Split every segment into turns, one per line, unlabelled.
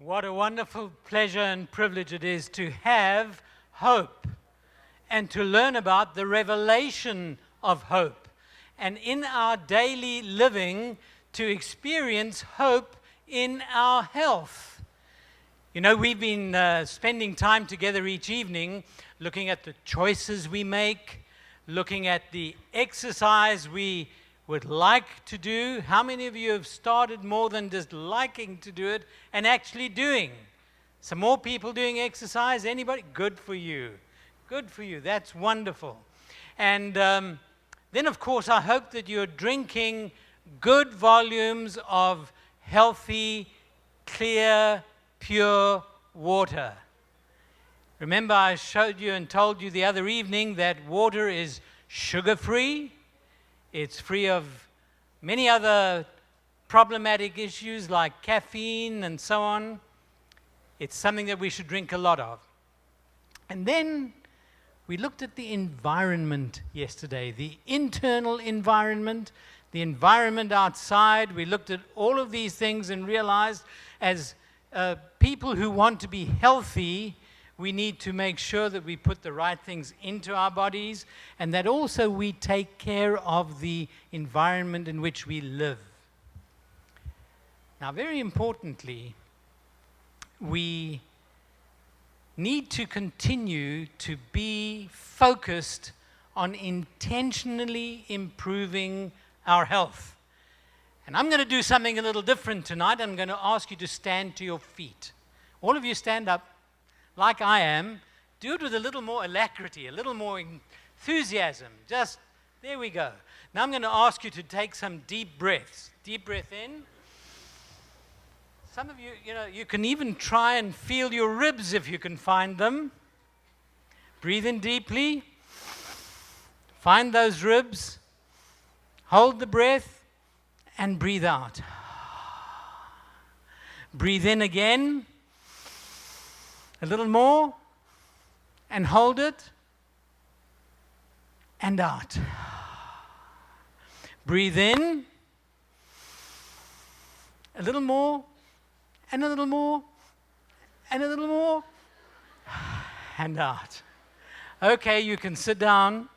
What a wonderful pleasure and privilege it is to have hope and to learn about the revelation of hope. And in our daily living, to experience hope in our health. You know, we've been spending time together each evening looking at the choices we make, looking at the exercise we would like to do. How many of you have started more than just liking to do it and actually doing? Some more people doing exercise? Anybody? Good for you. Good for you. That's wonderful. And then, of course, I hope that you're drinking good volumes of healthy, clear, pure water. Remember, I showed you and told you the other evening that water is sugar-free. It's free of many other problematic issues like caffeine and so on. It's something that we should drink a lot of. And then we looked at the environment yesterday, the internal environment, the environment outside. We looked at all of these things and realized as people who want to be healthy, we need to make sure that we put the right things into our bodies and that also we take care of the environment in which we live. Now, very importantly, we need to continue to be focused on intentionally improving our health. And I'm going to do something a little different tonight. I'm going to ask you to stand to your feet. All of you stand up. Like I am, do it with a little more alacrity, a little more enthusiasm. Just, there we go. Now I'm going to ask you to take some deep breaths. Deep breath in. Some of you, you can even try and feel your ribs if you can find them. Breathe in deeply. Find those ribs. Hold the breath and breathe out. Breathe in again. A little more, and hold it, and out. Breathe in, a little more, and a little more, and a little more, and out. Okay, you can sit down.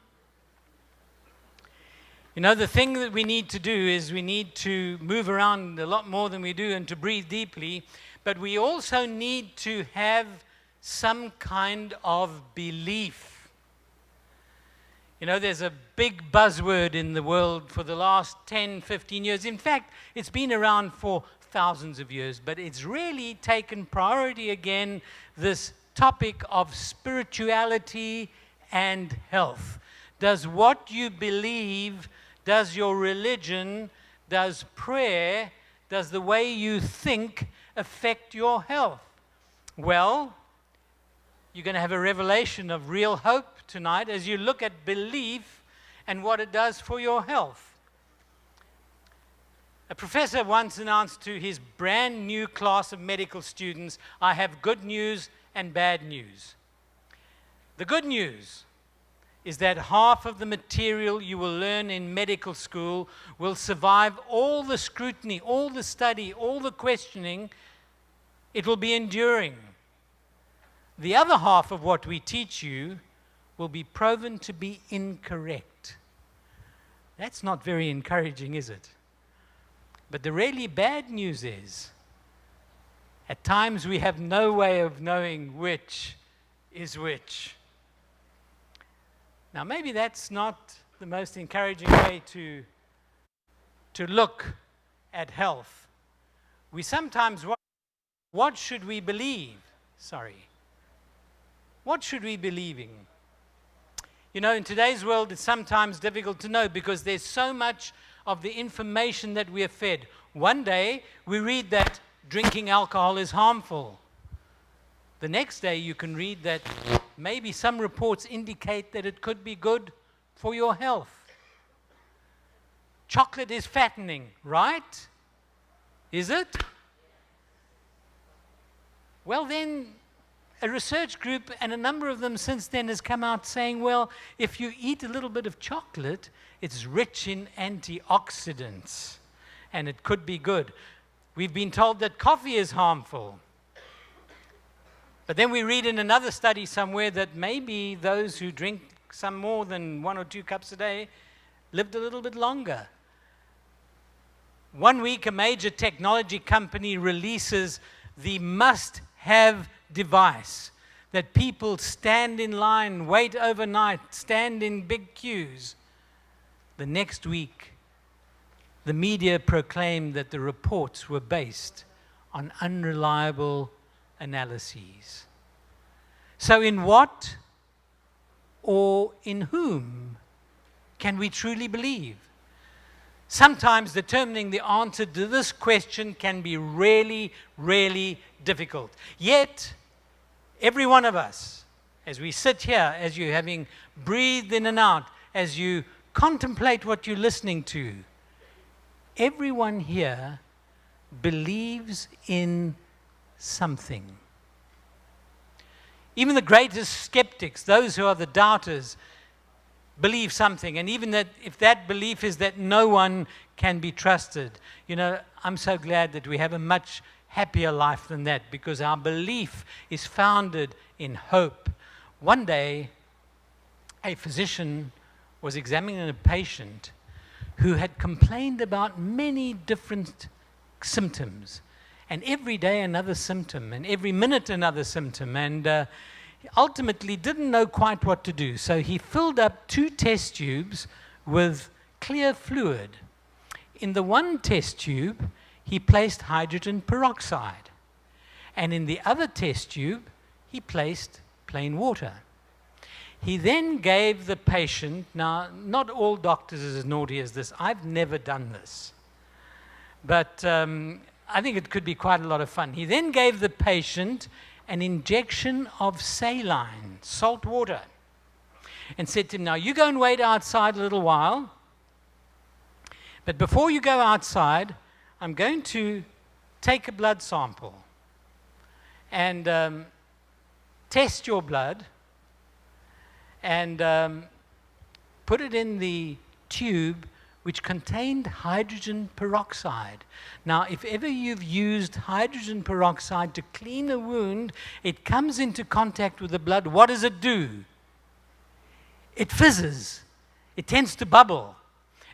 You know, the thing that we need to do is we need to move around a lot more than we do and to breathe deeply, but we also need to have some kind of belief. You know, there's a big buzzword in the world for the last 10, 15 years. In fact, it's been around for thousands of years, but it's really taken priority again, this topic of spirituality and health. Does what you believe, does your religion, does prayer, does the way you think affect your health? Well, you're going to have a revelation of real hope tonight as you look at belief and what it does for your health. A professor once announced to his brand new class of medical students, I have good news and bad news. The good news is that half of the material you will learn in medical school will survive all the scrutiny, all the study, all the questioning. It will be enduring. The other half of what we teach you will be proven to be incorrect. That's not very encouraging, is it? But the really bad news is, at times we have no way of knowing which is which. Now, maybe that's not the most encouraging way to look at health. We sometimes wonder, what should we believe? What should we be believing? You know, in today's world, it's sometimes difficult to know because there's so much of the information that we are fed. One day, we read that drinking alcohol is harmful. The next day, you can read that maybe some reports indicate that it could be good for your health. Chocolate is fattening, right? Is it? Well, then, a research group, and a number of them since then, has come out saying, well, if you eat a little bit of chocolate, it's rich in antioxidants, and it could be good. We've been told that coffee is harmful. But then we read in another study somewhere that maybe those who drink some more than 1 or 2 cups a day lived a little bit longer. One week, a major technology company releases the must-have device that people stand in line, wait overnight, stand in big queues. The next week, the media proclaimed that the reports were based on unreliable analyses. So in what or in whom can we truly believe? Sometimes determining the answer to this question can be really, really difficult. Yet, every one of us, as we sit here, as you're having breathed in and out, as you contemplate what you're listening to, everyone here believes in something. Even the greatest skeptics, those who are the doubters, believe something. And even that, if that belief is that no one can be trusted, you know, I'm so glad that we have a much happier life than that, because our belief is founded in hope. One day, a physician was examining a patient who had complained about many different symptoms, and every day another symptom, and every minute another symptom, and ultimately didn't know quite what to do. So he filled up 2 test tubes with clear fluid. In the one test tube, he placed hydrogen peroxide, and in the other test tube, he placed plain water. He then gave the patient, now not all doctors are as naughty as this, I've never done this, but I think it could be quite a lot of fun. He then gave the patient an injection of saline, salt water, and said to him, now you go and wait outside a little while, but before you go outside, I'm going to take a blood sample and test your blood and put it in the tube which contained hydrogen peroxide. Now, if ever you've used hydrogen peroxide to clean a wound, it comes into contact with the blood. What does it do? It fizzes. It tends to bubble,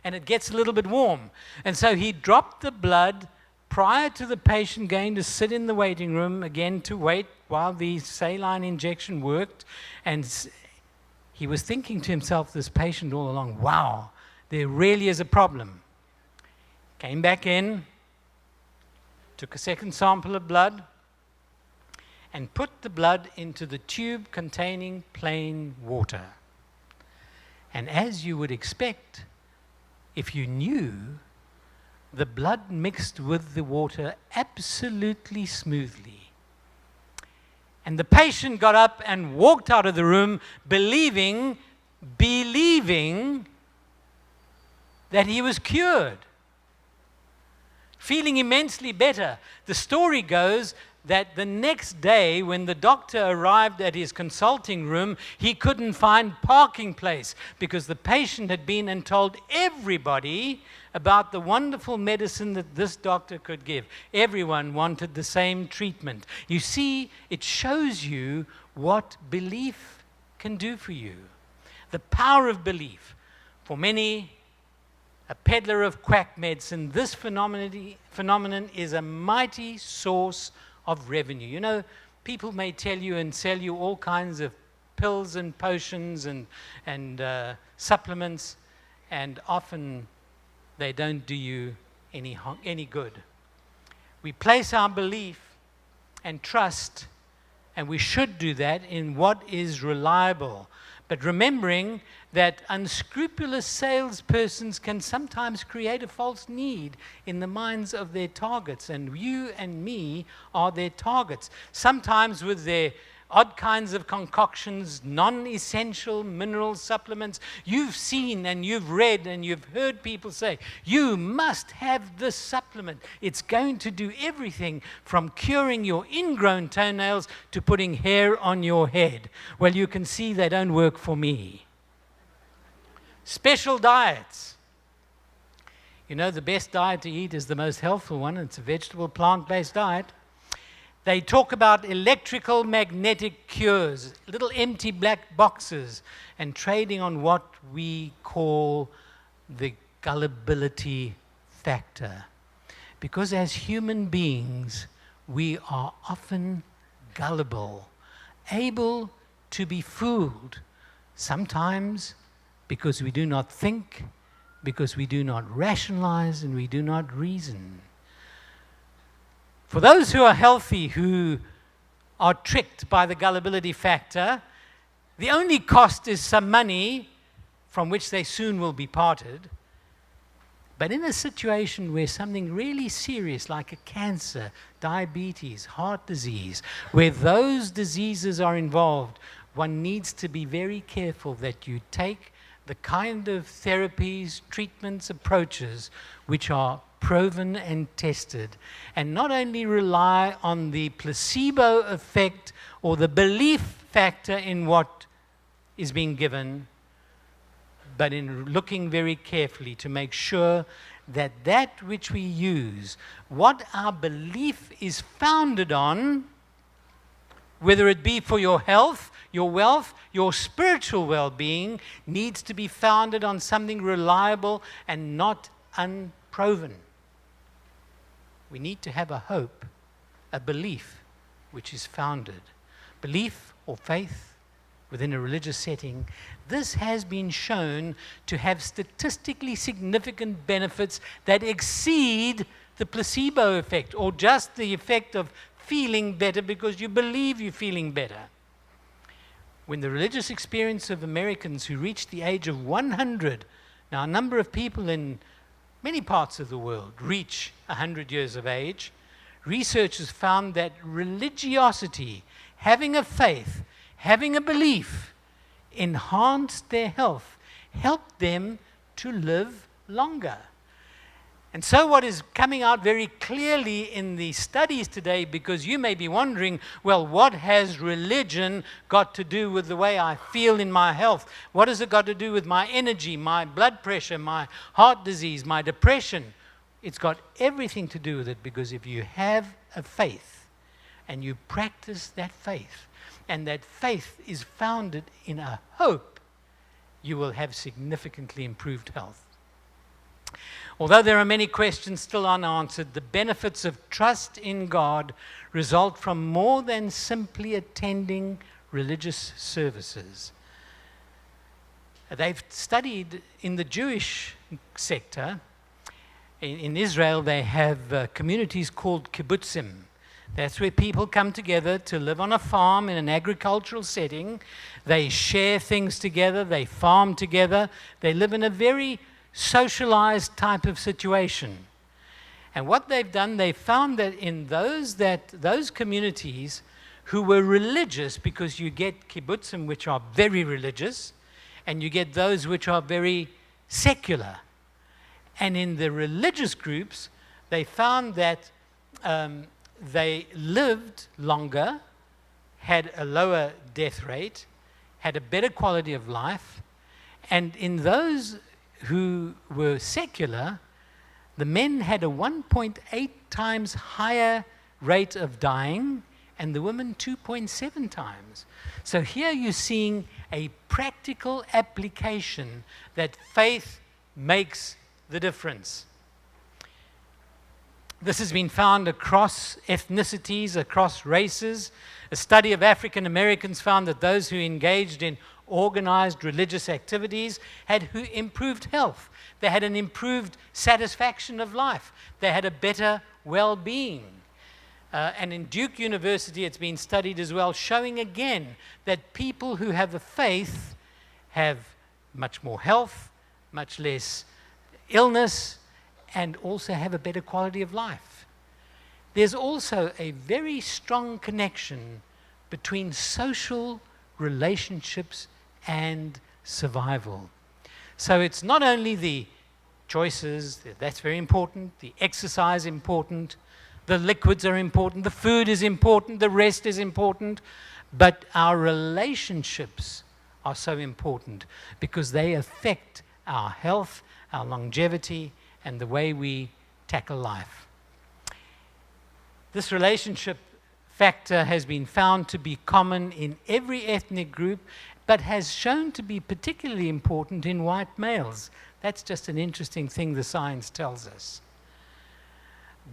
and it gets a little bit warm. And so he dropped the blood prior to the patient going to sit in the waiting room, again to wait while the saline injection worked. And he was thinking to himself, this patient all along, wow, there really is a problem. Came back in, took a second sample of blood, and put the blood into the tube containing plain water. And as you would expect, if you knew, the blood mixed with the water absolutely smoothly. And the patient got up and walked out of the room believing that he was cured, feeling immensely better. The story goes that the next day, when the doctor arrived at his consulting room, he couldn't find parking place because the patient had been and told everybody about the wonderful medicine that this doctor could give. Everyone wanted the same treatment. You see, it shows you what belief can do for you. The power of belief. For many, a peddler of quack medicine, this phenomenon is a mighty source of revenue. You know, people may tell you and sell you all kinds of pills and potions and supplements, and often they don't do you any good. We place our belief and trust, and we should do that, in what is reliable. But remembering that unscrupulous salespersons can sometimes create a false need in the minds of their targets, and you and me are their targets. Sometimes with their odd kinds of concoctions, non-essential mineral supplements. You've seen and you've read and you've heard people say, you must have this supplement. It's going to do everything from curing your ingrown toenails to putting hair on your head. Well, you can see they don't work for me. Special diets. You know, the best diet to eat is the most healthful one. It's a vegetable, plant-based diet. They talk about electrical magnetic cures, little empty black boxes, and trading on what we call the gullibility factor. Because as human beings, we are often gullible, able to be fooled, sometimes because we do not think, because we do not rationalize, and we do not reason. For those who are healthy, who are tricked by the gullibility factor, the only cost is some money from which they soon will be parted. But in a situation where something really serious like a cancer, diabetes, heart disease, where those diseases are involved, one needs to be very careful that you take the kind of therapies, treatments, approaches which are proven and tested, and not only rely on the placebo effect or the belief factor in what is being given, but in looking very carefully to make sure that that which we use, what our belief is founded on, whether it be for your health, your wealth, your spiritual well-being, needs to be founded on something reliable and not unproven. We need to have a hope, a belief which is founded. Belief or faith within a religious setting, this has been shown to have statistically significant benefits that exceed the placebo effect, or just the effect of feeling better because you believe you're feeling better. When the religious experience of Americans who reached the age of 100, now a number of people in many parts of the world reach 100 years of age, researchers found that religiosity, having a faith, having a belief, enhanced their health, helped them to live longer. And so what is coming out very clearly in the studies today, because you may be wondering, well, what has religion got to do with the way I feel in my health? What has it got to do with my energy, my blood pressure, my heart disease, my depression? It's got everything to do with it, because if you have a faith and you practice that faith, and that faith is founded in a hope, you will have significantly improved health. Although there are many questions still unanswered, the benefits of trust in God result from more than simply attending religious services. They've studied in the Jewish sector. In Israel, they have communities called kibbutzim. That's where people come together to live on a farm in an agricultural setting. They share things together, they farm together, they live in a very socialized type of situation. And what they've done, they found that in those communities who were religious, because you get kibbutzim which are very religious, and you get those which are very secular. And in the religious groups, they found that they lived longer, had a lower death rate, had a better quality of life, and in those who were secular, the men had a 1.8 times higher rate of dying, and the women 2.7 times. So here you're seeing a practical application that faith makes the difference. This has been found across ethnicities, across races. A study of African Americans found that those who engaged in organized religious activities had improved health. They had an improved satisfaction of life. They had a better well-being. And in Duke University, it's been studied as well, showing again that people who have a faith have much more health, much less illness, and also have a better quality of life. There's also a very strong connection between social relationships and survival. So it's not only the choices, that's very important, the exercise important, the liquids are important, the food is important, the rest is important, but our relationships are so important because they affect our health, our longevity, and the way we tackle life. This relationship factor has been found to be common in every ethnic group, but has shown to be particularly important in white males. That's just an interesting thing the science tells us.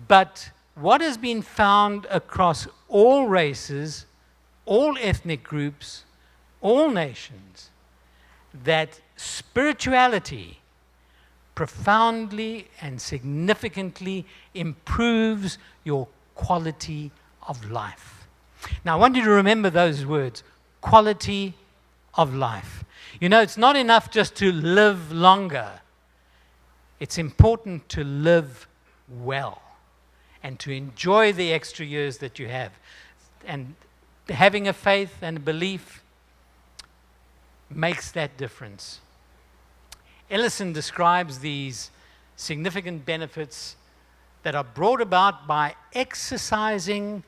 But what has been found across all races, all ethnic groups, all nations, that spirituality profoundly and significantly improves your quality of life. Now, I want you to remember those words, quality of life. You know, it's not enough just to live longer. It's important to live well and to enjoy the extra years that you have. And having a faith and a belief makes that difference. Ellison describes these significant benefits that are brought about by exercising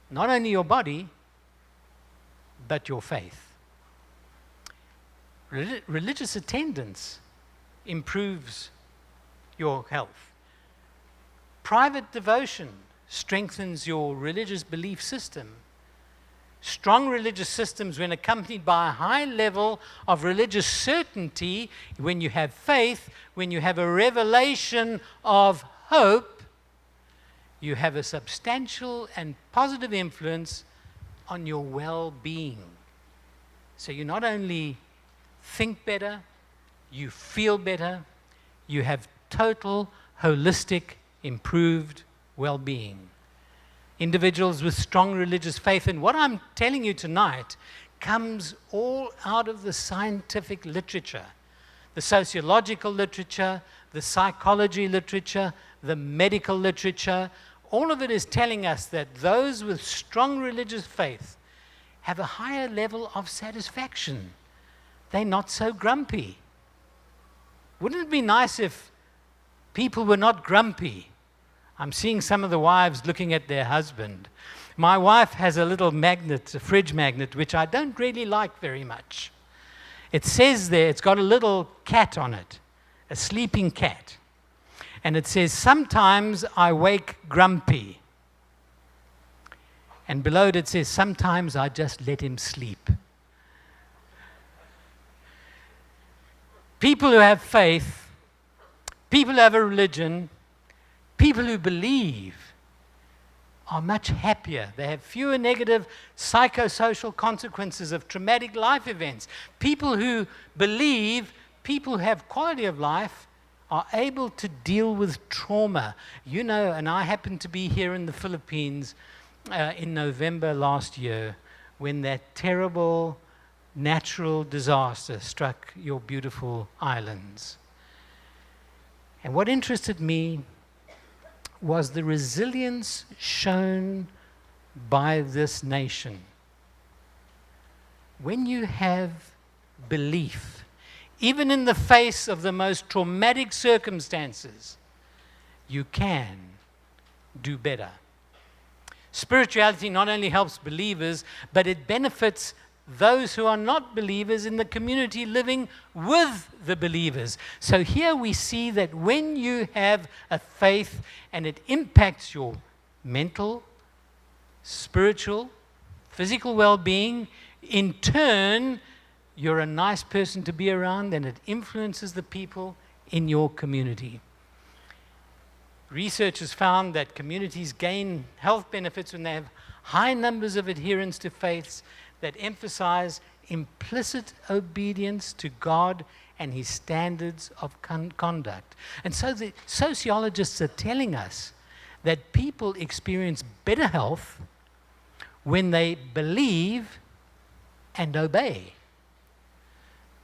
not only your body, but your faith. Religious attendance improves your health. Private devotion strengthens your religious belief system. Strong religious systems, when accompanied by a high level of religious certainty, when you have faith, when you have a revelation of hope, you have a substantial and positive influence on your well-being. So you not only think better, you feel better, you have total, holistic, improved well-being. Individuals with strong religious faith, and what I'm telling you tonight comes all out of the scientific literature, the sociological literature, the psychology literature, the medical literature. All of it is telling us that those with strong religious faith have a higher level of satisfaction. They're not so grumpy. Wouldn't it be nice if people were not grumpy? I'm seeing some of the wives looking at their husband. My wife has a little magnet, a fridge magnet, which I don't really like very much. It says there, it's got a little cat on it, a sleeping cat. And it says, sometimes I wake grumpy. And below it says, sometimes I just let him sleep. People who have faith, people who have a religion, people who believe are much happier. They have fewer negative psychosocial consequences of traumatic life events. People who believe, people who have quality of life, are able to deal with trauma. You know, and I happened to be here in the Philippines in November last year when that terrible natural disaster struck your beautiful islands. And what interested me was the resilience shown by this nation. When you have belief, even in the face of the most traumatic circumstances, you can do better. Spirituality not only helps believers, but it benefits those who are not believers in the community living with the believers. So here we see that when you have a faith and it impacts your mental, spiritual, physical well-being, in turn, you're a nice person to be around and it influences the people in your community. Research has found that communities gain health benefits when they have high numbers of adherents to faiths that emphasize implicit obedience to God and His standards of conduct. And so the sociologists are telling us that people experience better health when they believe and obey.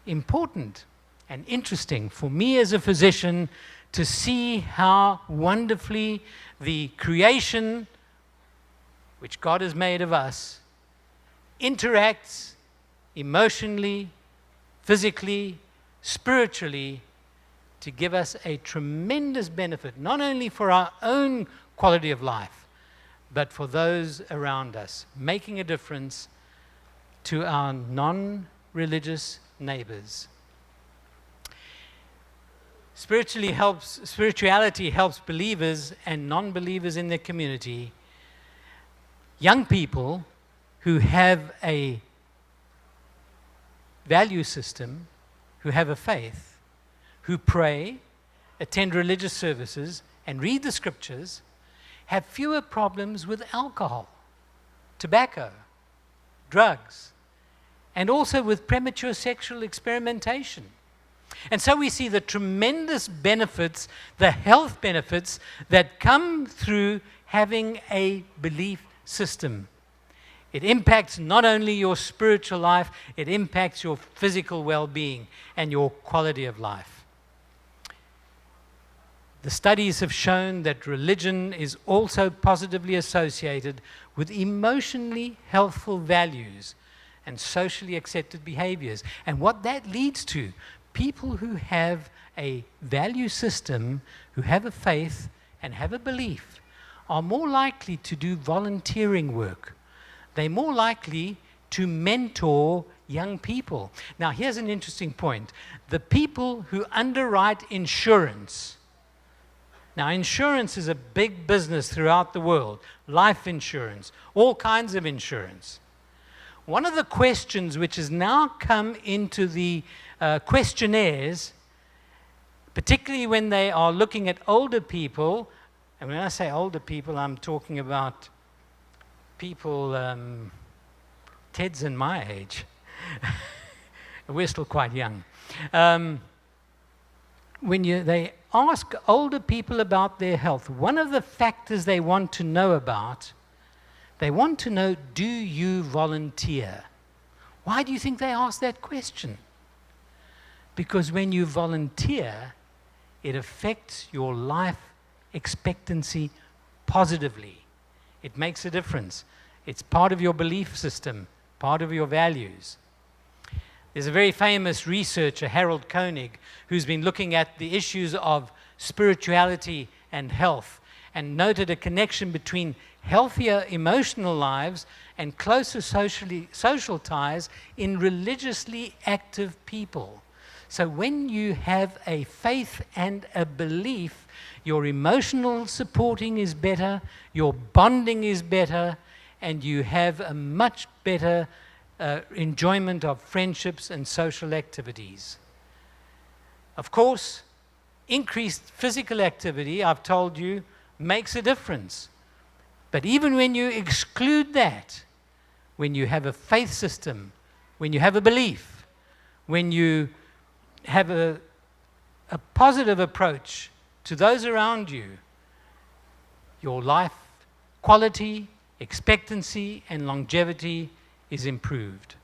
Important and interesting for me as a physician to see how wonderfully the creation which God has made of us interacts emotionally, physically, spiritually to give us a tremendous benefit, not only for our own quality of life, but for those around us, making a difference to our non-religious neighbors. Spirituality helps believers and non-believers in their community young people who have a value system, who have a faith, who pray, attend religious services, and read the scriptures, have fewer problems with alcohol, tobacco, drugs, and also with premature sexual experimentation. And so we see the tremendous benefits, the health benefits that come through having a belief system. It impacts not only your spiritual life, it impacts your physical well-being and your quality of life. The studies have shown that religion is also positively associated with emotionally healthful values and socially accepted behaviors. And what that leads to, people who have a value system, who have a faith and have a belief, are more likely to do volunteering work. They're more likely to mentor young people. Now, here's an interesting point. The people who underwrite insurance, now insurance is a big business throughout the world, life insurance, all kinds of insurance. One of the questions which has now come into the questionnaires, particularly when they are looking at older people, and when I say older people, I'm talking about people, Ted's and my age. We're still quite young. When they ask older people about their health, one of the factors they want to know about, they want to know, do you volunteer? Why do you think they ask that question? Because when you volunteer, it affects your life expectancy positively. It makes a difference. It's part of your belief system, part of your values. There's a very famous researcher, Harold Koenig, who's been looking at the issues of spirituality and health and noted a connection between healthier emotional lives and closer social ties in religiously active people. So when you have a faith and a belief, your emotional supporting is better, your bonding is better, and you have a much better enjoyment of friendships and social activities. Of course, increased physical activity, I've told you, makes a difference. But even when you exclude that, when you have a faith system, when you have a belief, when you have a positive approach to those around you, your life quality, expectancy, and longevity is improved.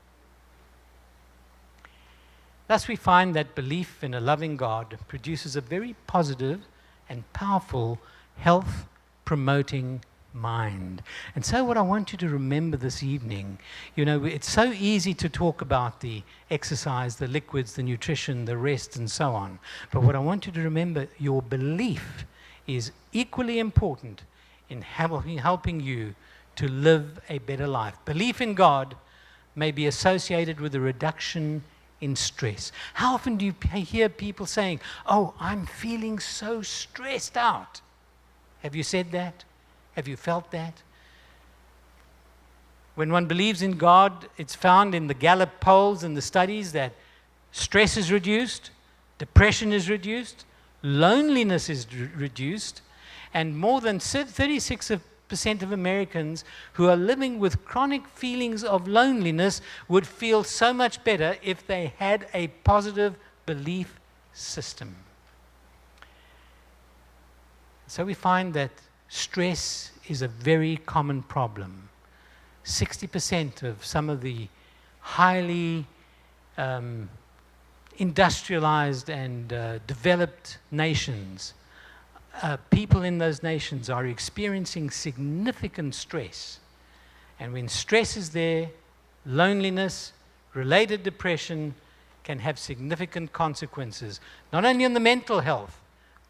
Thus, we find that belief in a loving God produces a very positive and powerful health-promoting mind. And so what I want you to remember this evening, it's so easy to talk about the exercise, the liquids, the nutrition, the rest, and so on. But what I want you to remember, your belief is equally important in helping you to live a better life. Belief in God may be associated with a reduction in stress. How often do you hear people saying, "Oh, I'm feeling so stressed out"? Have you said that? Have you felt that? When one believes in God, it's found in the Gallup polls and the studies that stress is reduced, depression is reduced, loneliness is reduced, and more than 36% of Americans who are living with chronic feelings of loneliness would feel so much better if they had a positive belief system. So we find that stress is a very common problem. 60% of some of the highly industrialized and developed nations, people in those nations are experiencing significant stress. And when stress is there, loneliness, related depression can have significant consequences, not only on the mental health,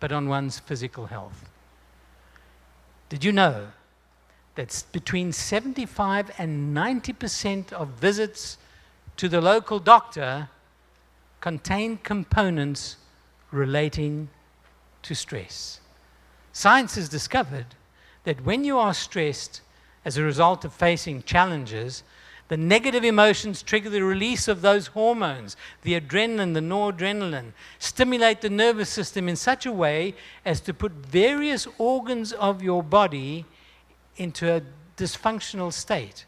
but on one's physical health. Did you know that between 75 and 90% of visits to the local doctor contain components relating to stress? Science has discovered that when you are stressed, as a result of facing challenges, the negative emotions trigger the release of those hormones, the adrenaline, the noradrenaline, stimulate the nervous system in such a way as to put various organs of your body into a dysfunctional state.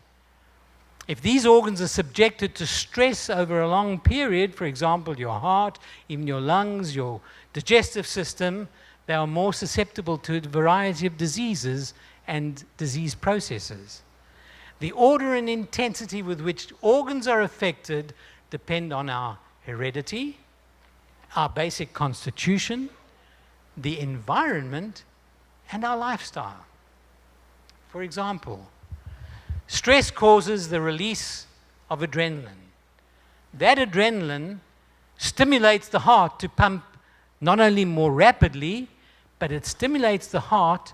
If these organs are subjected to stress over a long period, for example, your heart, even your lungs, your digestive system, they are more susceptible to a variety of diseases and disease processes. The order and intensity with which organs are affected depend on our heredity, our basic constitution, the environment, and our lifestyle. For example, stress causes the release of adrenaline. That adrenaline stimulates the heart to pump not only more rapidly, but it stimulates the heart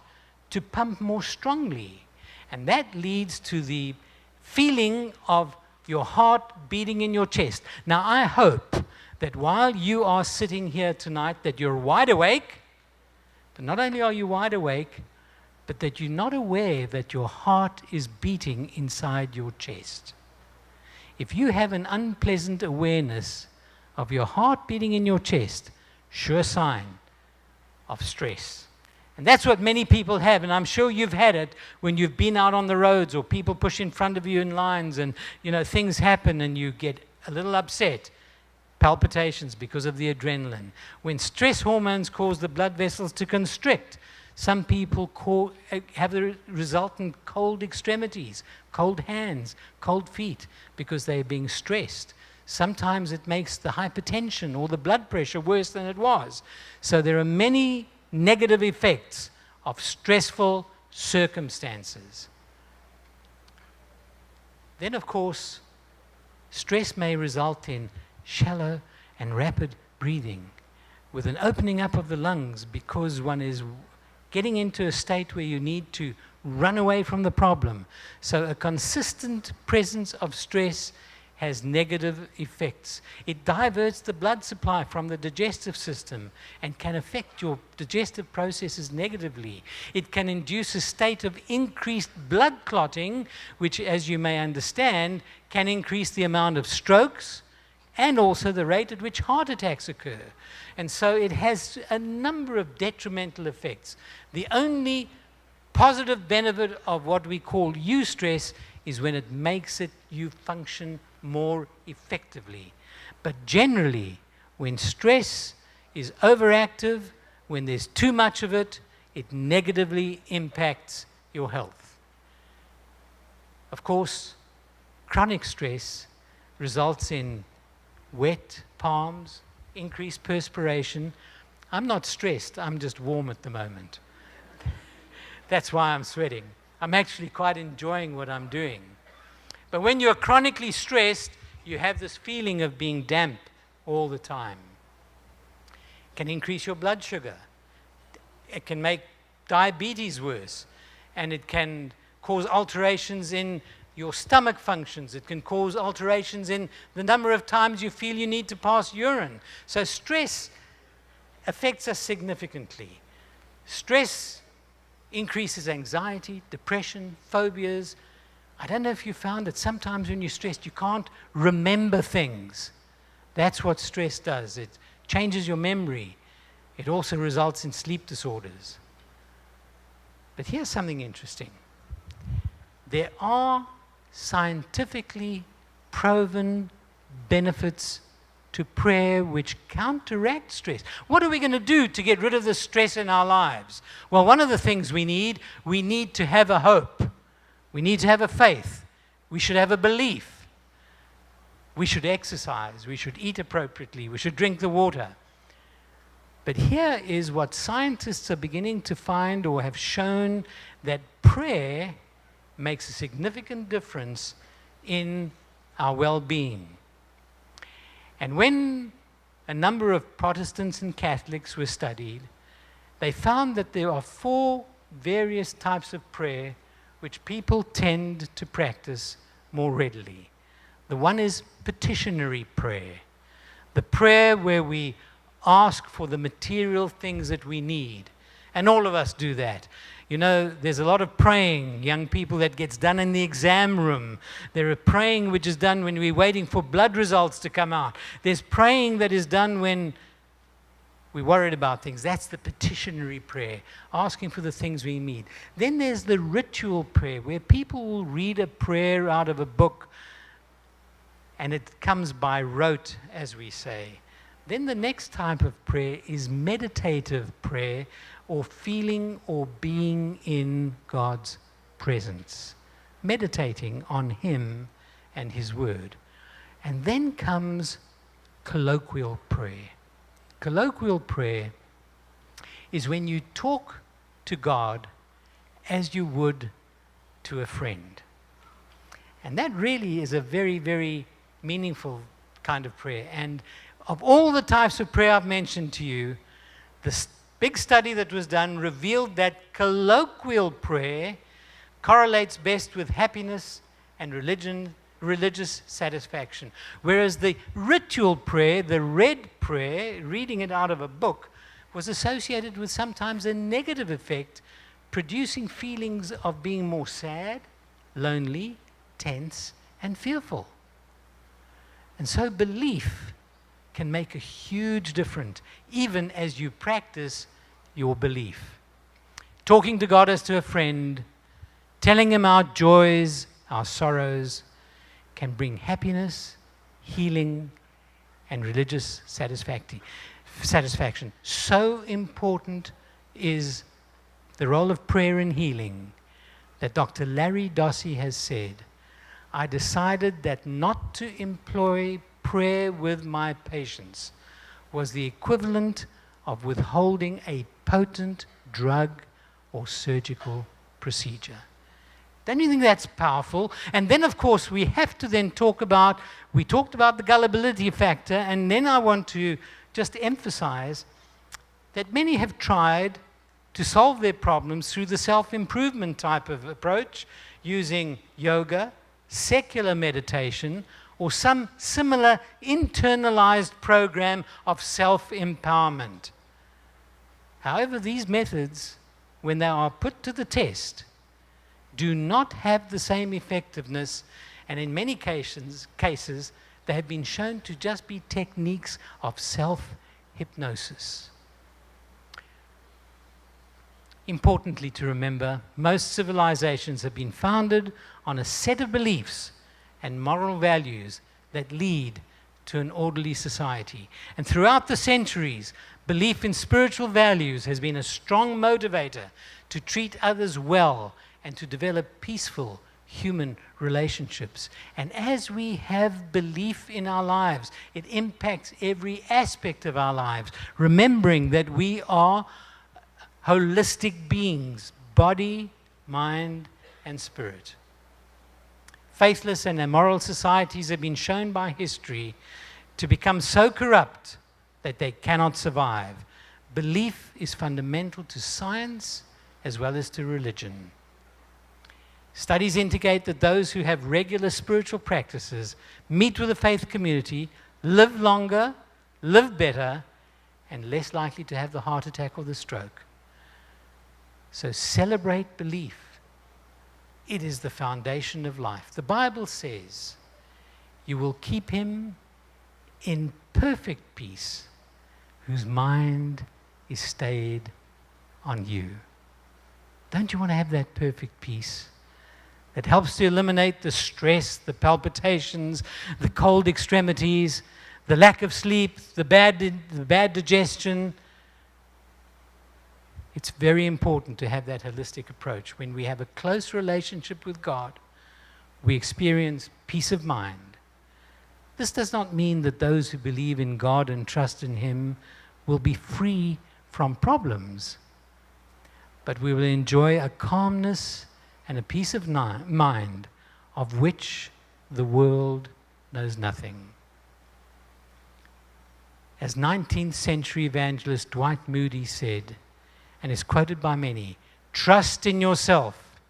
to pump more strongly. And that leads to the feeling of your heart beating in your chest. Now, I hope that while you are sitting here tonight, that you're wide awake, but not only are you wide awake, but that you're not aware that your heart is beating inside your chest. If you have an unpleasant awareness of your heart beating in your chest, sure sign of stress. And that's what many people have, and I'm sure you've had it when you've been out on the roads or people push in front of you in lines and, things happen and you get a little upset. Palpitations because of the adrenaline. When stress hormones cause the blood vessels to constrict, some people have the resultant cold extremities, cold hands, cold feet, because they're being stressed. Sometimes it makes the hypertension or the blood pressure worse than it was. So there are many negative effects of stressful circumstances. Then, of course, stress may result in shallow and rapid breathing with an opening up of the lungs because one is getting into a state where you need to run away from the problem. So a consistent presence of stress has negative effects. It diverts the blood supply from the digestive system and can affect your digestive processes negatively. It can induce a state of increased blood clotting, which, as you may understand, can increase the amount of strokes and also the rate at which heart attacks occur. And so it has a number of detrimental effects. The only positive benefit of what we call eustress is when it makes you function more effectively. But generally, when stress is overactive, when there's too much of it, it negatively impacts your health. Of course, chronic stress results in wet palms, increased perspiration. I'm not stressed, I'm just warm at the moment. That's why I'm sweating. I'm actually quite enjoying what I'm doing. But when you're chronically stressed, you have this feeling of being damp all the time. It can increase your blood sugar. It can make diabetes worse. And it can cause alterations in your stomach functions. It can cause alterations in the number of times you feel you need to pass urine. So stress affects us significantly. Stress increases anxiety, depression, phobias. I don't know if you found that sometimes when you're stressed, you can't remember things. That's what stress does. It changes your memory. It also results in sleep disorders. But here's something interesting. There are scientifically proven benefits to prayer which counteract stress. What are we going to do to get rid of the stress in our lives? Well, one of the things we need to have a hope. We need to have a faith. We should have a belief. We should exercise. We should eat appropriately. We should drink the water. But here is what scientists are beginning to find or have shown, that prayer makes a significant difference in our well-being. And when a number of Protestants and Catholics were studied, they found that there are 4 various types of prayer which people tend to practice more readily. The one is petitionary prayer, the prayer where we ask for the material things that we need. And all of us do that. You know, there's a lot of praying, young people, that gets done in the exam room. There are praying which is done when we're waiting for blood results to come out. There's praying that is done when we're worried about things. That's the petitionary prayer, asking for the things we need. Then there's the ritual prayer, where people will read a prayer out of a book, and it comes by rote, as we say. Then the next type of prayer is meditative prayer, or feeling or being in God's presence, meditating on Him and His Word. And then comes colloquial prayer. Colloquial prayer is when you talk to God as you would to a friend. And that really is a very, very meaningful kind of prayer. And of all the types of prayer I've mentioned to you, the big study that was done revealed that colloquial prayer correlates best with happiness and religious satisfaction. Whereas the ritual prayer, the read prayer, reading it out of a book, was associated with sometimes a negative effect, producing feelings of being more sad, lonely, tense, and fearful. And so belief can make a huge difference, even as you practice your belief. Talking to God as to a friend, telling Him our joys, our sorrows, can bring happiness, healing, and religious satisfaction. So important is the role of prayer in healing that Dr. Larry Dossey has said, I decided that not to employ prayer with my patients was the equivalent of withholding a potent drug or surgical procedure. Don't you think that's powerful? And then, of course, we have to then talked about the gullibility factor, and then I want to just emphasize that many have tried to solve their problems through the self-improvement type of approach, using yoga, secular meditation, or some similar internalized program of self-empowerment. However, these methods, when they are put to the test, do not have the same effectiveness, and in many cases they have been shown to just be techniques of self-hypnosis. Importantly to remember, most civilizations have been founded on a set of beliefs and moral values that lead to an orderly society. And throughout the centuries, belief in spiritual values has been a strong motivator to treat others well and to develop peaceful human relationships. And as we have belief in our lives, it impacts every aspect of our lives, remembering that we are holistic beings, body, mind, and spirit. Faithless and immoral societies have been shown by history to become so corrupt that they cannot survive. Belief is fundamental to science as well as to religion. Studies indicate that those who have regular spiritual practices, meet with a faith community, live longer, live better, and less likely to have the heart attack or the stroke. So celebrate belief. It is the foundation of life. The Bible says, you will keep him in perfect peace whose mind is stayed on you. Don't you want to have that perfect peace that helps to eliminate the stress, the palpitations, the cold extremities, the lack of sleep, the bad digestion? It's very important to have that holistic approach. When we have a close relationship with God, we experience peace of mind. This does not mean that those who believe in God and trust in Him will be free from problems, but we will enjoy a calmness and a peace of mind of which the world knows nothing. As 19th century evangelist Dwight Moody said, and is quoted by many, trust in yourself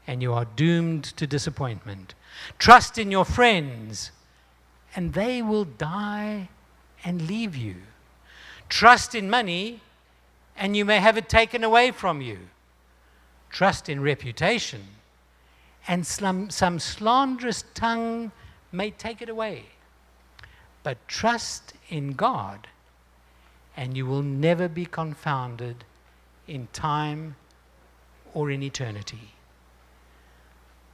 and you are doomed to disappointment. Trust in your friends and they will die and leave you. Trust in money and you may have it taken away from you. Trust in reputation, and some slanderous tongue may take it away. But trust in God, and you will never be confounded in time or in eternity.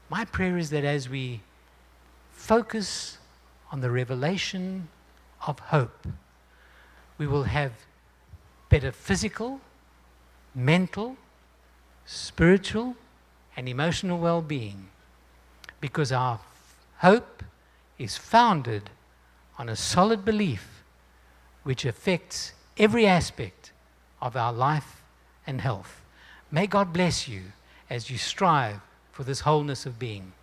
My prayer is that as we focus on the revelation of hope, we will have better physical, mental, spiritual, and emotional well-being, because our hope is founded on a solid belief which affects every aspect of our life and health. May God bless you as you strive for this wholeness of being.